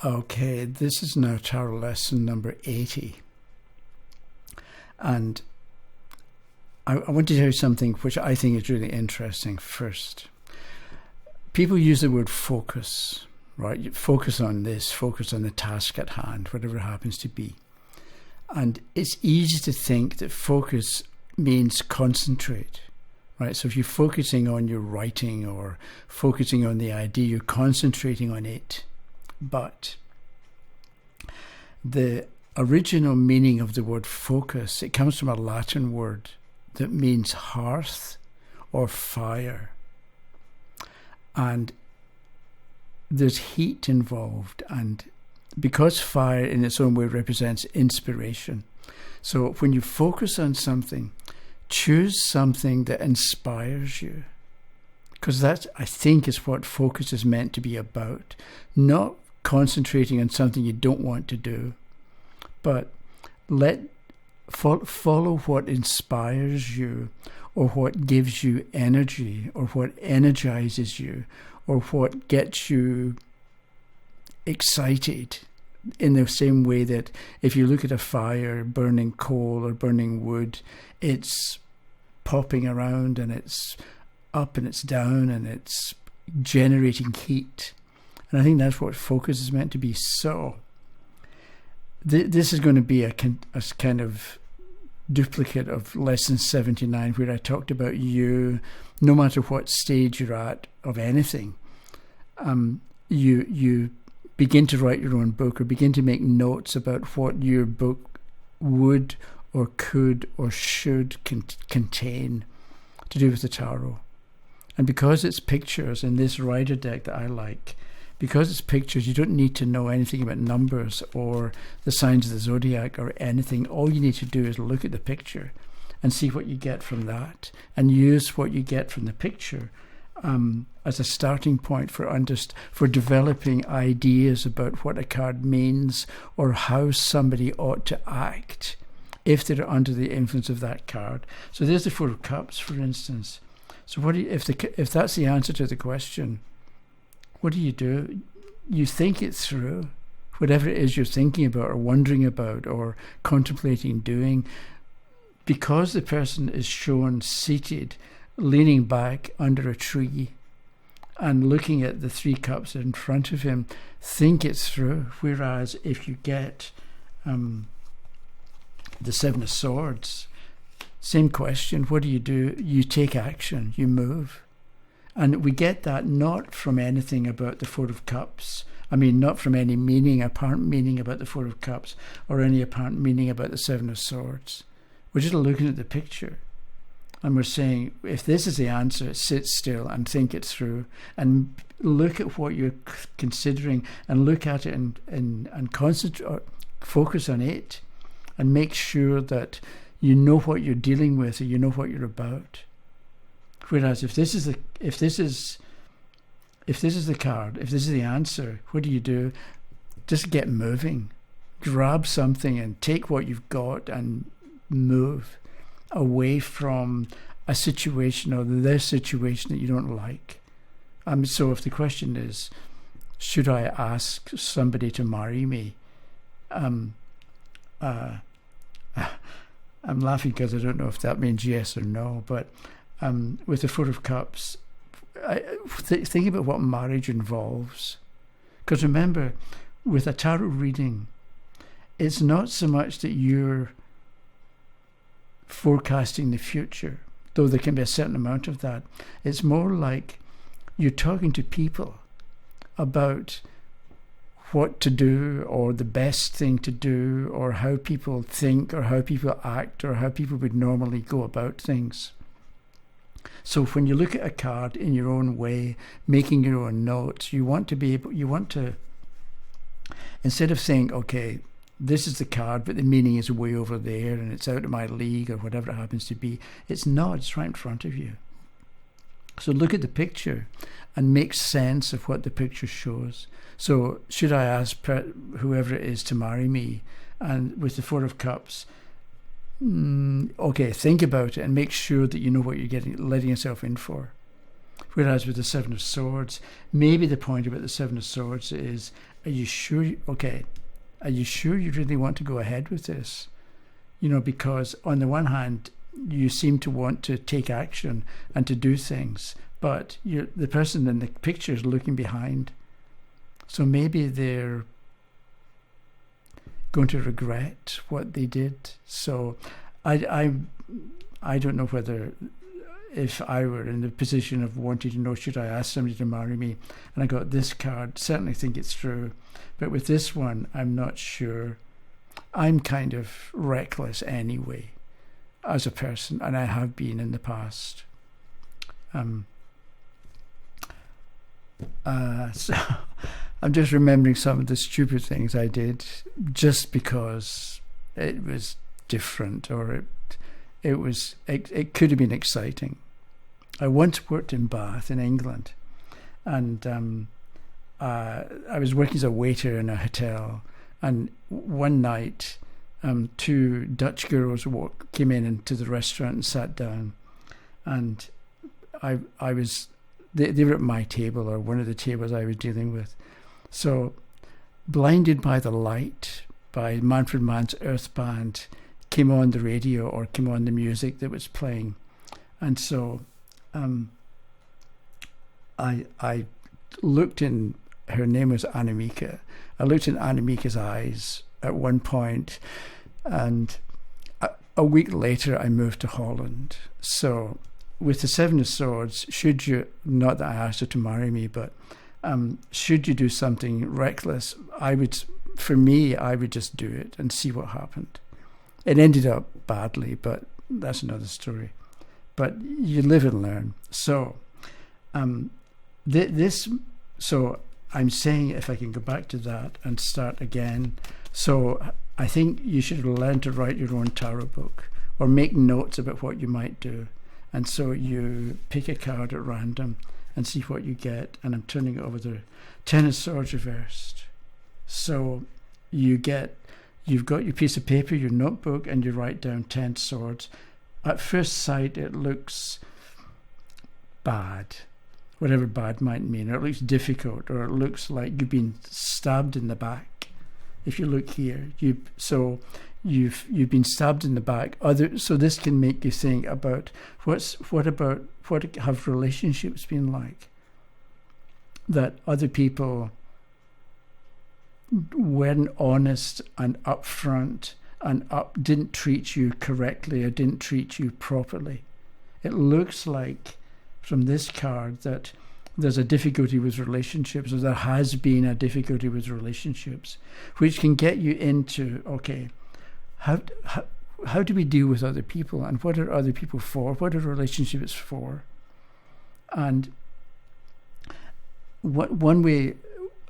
Okay, this is now tarot lesson number 80. And I want to tell you something which I think is really interesting first. People use the word focus, right? You focus on this, focus on the task at hand, whatever it happens to be. And it's easy to think that focus means concentrate, right? So if you're focusing on your writing or focusing on the idea, you're concentrating on it. But the original meaning of the word focus, it comes from a Latin word that means hearth or fire. And there's heat involved, and because fire in its own way represents inspiration. So when you focus on something, choose something that inspires you. Because that, I think, is what focus is meant to be about. Not concentrating on something you don't want to do, but follow what inspires you, or what gives you energy, or what energizes you, or what gets you excited, in the same way that if you look at a fire, burning coal or burning wood, it's popping around and it's up and it's down and it's generating heat. And I think that's what focus is meant to be. So this is going to be a kind of duplicate of lesson 79, where I talked about you, no matter what stage you're at of anything, you begin to write your own book or begin to make notes about what your book would or could or should contain to do with the tarot. And because it's pictures in this rider deck that I like, because it's pictures, you don't need to know anything about numbers or the signs of the zodiac or anything. All you need to do is look at the picture and see what you get from that, and use what you get from the picture as a starting point for developing ideas about what a card means or how somebody ought to act if they're under the influence of that card. So there's the Four of Cups, for instance. So if that's the answer to the question, what do? You think it through, whatever it is you're thinking about or wondering about or contemplating doing. Because the person is shown seated, leaning back under a tree and looking at the three cups in front of him, think it through. Whereas if you get the Seven of Swords, same question, what do? You take action, you move. And we get that not from anything about the Four of Cups. I mean, not from any apparent meaning about the Four of Cups or any apparent meaning about the Seven of Swords. We're just looking at the picture. And we're saying, if this is the answer, sit still and think it through and look at what you're considering and look at it and concentrate, or focus on it and make sure that you know what you're dealing with or you know what you're about. Whereas if this is the card, if this is the answer, what do? Just get moving. Grab something and take what you've got and move away from a situation or their situation that you don't like. So if the question is, should I ask somebody to marry me? I'm laughing because I don't know if that means yes or no, but with the Four of Cups, think about what marriage involves. Because remember, with a tarot reading, it's not so much that you're forecasting the future, though there can be a certain amount of that. It's more like you're talking to people about what to do or the best thing to do or how people think or how people act or how people would normally go about things. So when you look at a card in your own way, making your own notes, you want to, instead of saying, okay, this is the card, but the meaning is way over there and it's out of my league or whatever it happens to be. It's not, it's right in front of you. So look at the picture and make sense of what the picture shows. So should I ask whoever it is to marry me? And with the Four of Cups, okay, think about it and make sure that you know what you're letting yourself in for. Whereas with the Seven of Swords, maybe the point about the Seven of Swords is, are you sure? Are you sure you really want to go ahead with this? Because on the one hand, you seem to want to take action and to do things, but the person in the picture is looking behind. So maybe they're going to regret what they did. So I don't know whether, if I were in the position of wanting to know, should I ask somebody to marry me, and I got this card, certainly think it's true. But with this one, I'm not sure. I'm kind of reckless anyway as a person, and I have been in the past. So I'm just remembering some of the stupid things I did just because it was different, or it could have been exciting. I once worked in Bath in England, and I was working as a waiter in a hotel, and one night two Dutch girls came into the restaurant and sat down, and I was they were at my table, or one of the tables I was dealing with. So, blinded by the light, by Manfred Mann's Earth Band, came on the radio, or came on the music that was playing, and so I looked in. Her name was Annemieke. I looked in Annemiek's eyes at one point, and a week later I moved to Holland. So with the Seven of Swords, should you, not that I asked her to marry me, but should you do something reckless, I would just do it and see what happened. It ended up badly, but that's another story. But you live and learn. So so I'm saying, if I can go back to that and start again. So I think you should learn to write your own tarot book, or make notes about what you might do. And so you pick a card at random and see what you get. And I'm turning it over the Ten of Swords reversed. So you've got your piece of paper, your notebook, and you write down 10 swords. At first sight, it looks bad, whatever bad might mean, or it looks difficult, or it looks like you've been stabbed in the back. If you look here, you've been stabbed in the back. So this can make you think about what have relationships been like? That other people weren't honest and upfront and didn't treat you correctly, or didn't treat you properly. It looks like from this card that there's a difficulty with relationships, or there has been a difficulty with relationships, which can get you into, okay, how do we deal with other people, and what are other people for? What are relationships for? And one way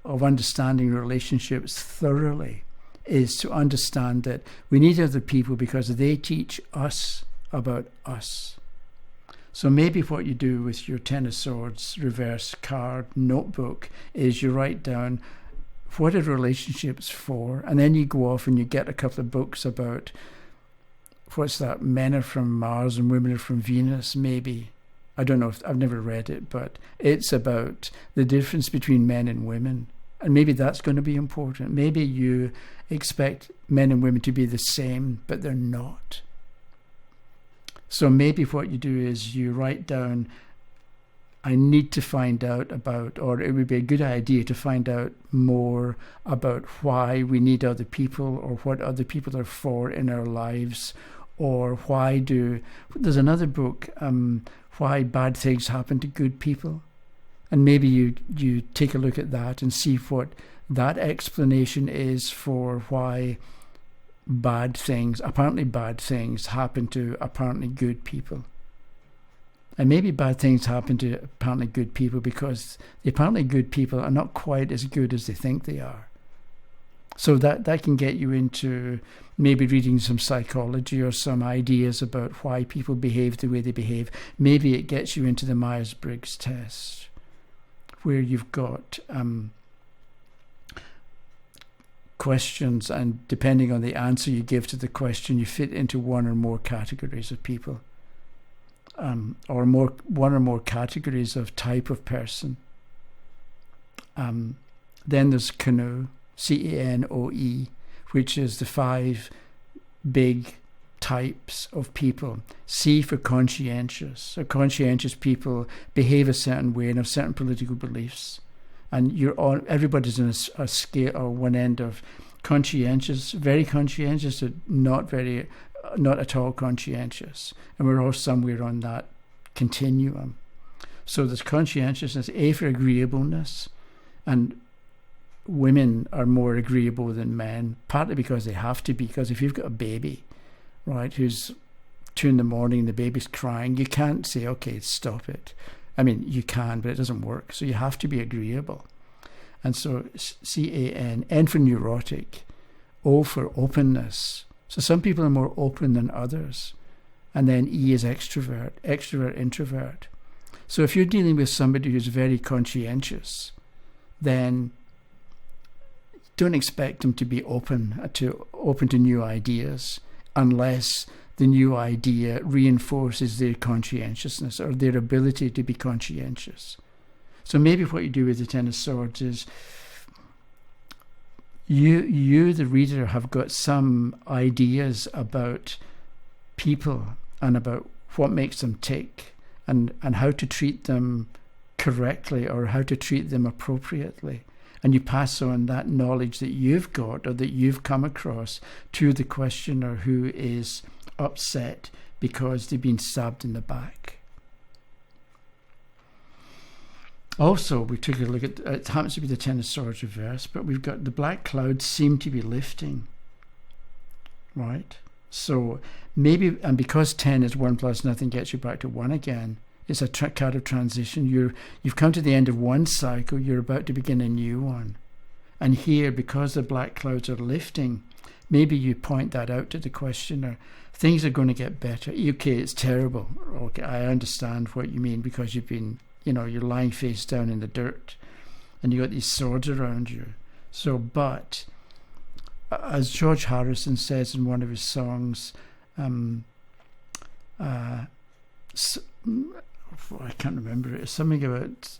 of understanding relationships thoroughly is to understand that we need other people because they teach us about us. So maybe what you do with your Ten of Swords reverse card notebook is you write down what are relationships for, and then you go off and you get a couple of books about, what's that, Men Are From Mars and Women Are From Venus, maybe. I don't know, I've never read it, but it's about the difference between men and women. And maybe that's going to be important. Maybe you expect men and women to be the same, but they're not. So maybe what you do is you write down, I need to find out about, or it would be a good idea to find out more about why we need other people, or what other people are for in our lives, or there's another book, Why Bad Things Happen to Good People. And maybe you take a look at that and see what that explanation is for why apparently bad things happen to apparently good people. And maybe bad things happen to apparently good people because the apparently good people are not quite as good as they think they are. So that can get you into maybe reading some psychology or some ideas about why people behave the way they behave. Maybe it gets you into the Myers-Briggs test, where you've got questions, and depending on the answer you give to the question, you fit into one or more categories of people. or more, one or more categories of type of person. Then there's Canoe, CANOE, which is the 5 big types of people. C for conscientious. So conscientious people behave a certain way and have certain political beliefs. And everybody's in a scale or one end of conscientious, very conscientious, to not at all conscientious. And we're all somewhere on that continuum. So there's conscientiousness, A for agreeableness. And women are more agreeable than men, partly because they have to be, because if you've got a baby, right, who's 2 a.m, the baby's crying, you can't say, okay, stop it. I mean, you can, but it doesn't work. So you have to be agreeable. And so CAN, N for neurotic, O for openness. So some people are more open than others. And then E is extrovert, introvert. So if you're dealing with somebody who's very conscientious, then don't expect them to be open to new ideas unless the new idea reinforces their conscientiousness or their ability to be conscientious. So maybe what you do with the Ten of Swords is you, the reader, have got some ideas about people and about what makes them tick and how to treat them correctly or how to treat them appropriately. And you pass on that knowledge that you've got or that you've come across to the questioner who is upset because they've been stabbed in the back. Also, we took a look at, it happens to be the Ten of Swords reverse, but we've got the black clouds seem to be lifting, right? So maybe, and because 10 is 1 plus nothing gets you back to 1 again, it's a card of transition. You've come to the end of one cycle, you're about to begin a new one. And here, because the black clouds are lifting, maybe you point that out to the questioner. Things are going to get better. Okay, it's terrible. Okay, I understand what you mean, because you've been, you're lying face down in the dirt and you got these swords around you. So, but as George Harrison says in one of his songs, I can't remember it. It's something about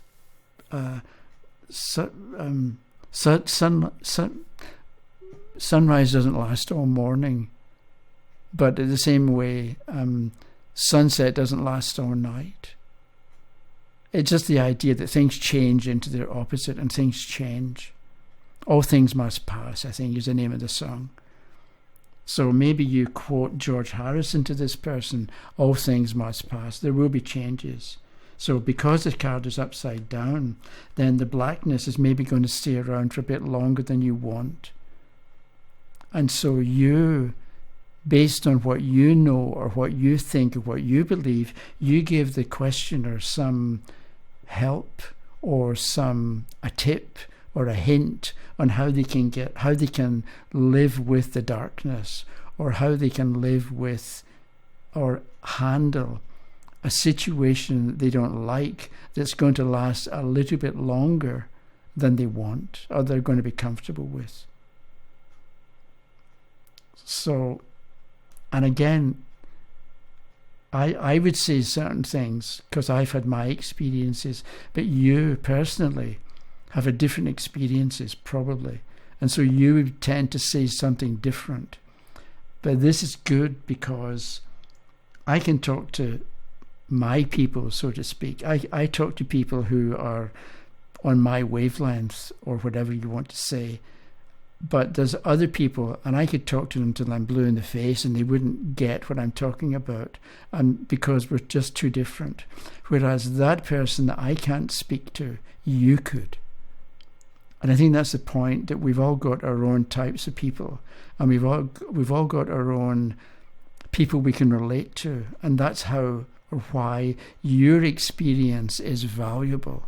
sunrise doesn't last all morning, but in the same way, sunset doesn't last all night. It's just the idea that things change into their opposite, and things change. All things must pass, I think, is the name of the song. So maybe you quote George Harrison to this person, all things must pass, there will be changes. So because the card is upside down, then the blackness is maybe going to stay around for a bit longer than you want. And so you, based on what you know or what you think or what you believe, you give the questioner some help or a tip or a hint on how they can live with the darkness, or how they can live with or handle a situation that they don't like that's going to last a little bit longer than they want or they're going to be comfortable with. So, and again, I would say certain things because I've had my experiences, but you personally have a different experiences probably, and so you would tend to say something different. But this is good because I can talk to my people, so to speak. I talk to people who are on my wavelength or whatever you want to say, but there's other people, and I could talk to them till I'm blue in the face and they wouldn't get what I'm talking about, and because we're just too different. Whereas that person that I can't speak to, you could. And I think that's the point, that we've all got our own types of people, and we've all got our own people we can relate to, and that's how or why your experience is valuable.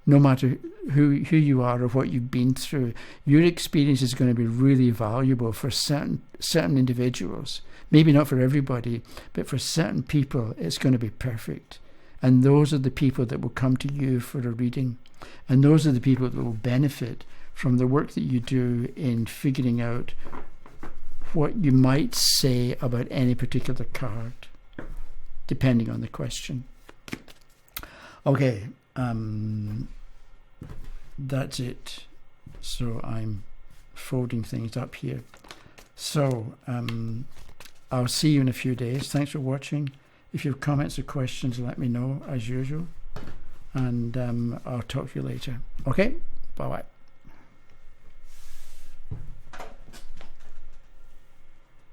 No matter who you are or what you've been through, your experience is going to be really valuable for certain individuals. Maybe not for everybody, but for certain people it's going to be perfect. And those are the people that will come to you for a reading. And those are the people that will benefit from the work that you do in figuring out what you might say about any particular card. depending on the question. Okay, that's it. So I'm folding things up here. So I'll see you in a few days. Thanks for watching. If you have comments or questions, let me know as usual. And I'll talk to you later. Okay, bye-bye.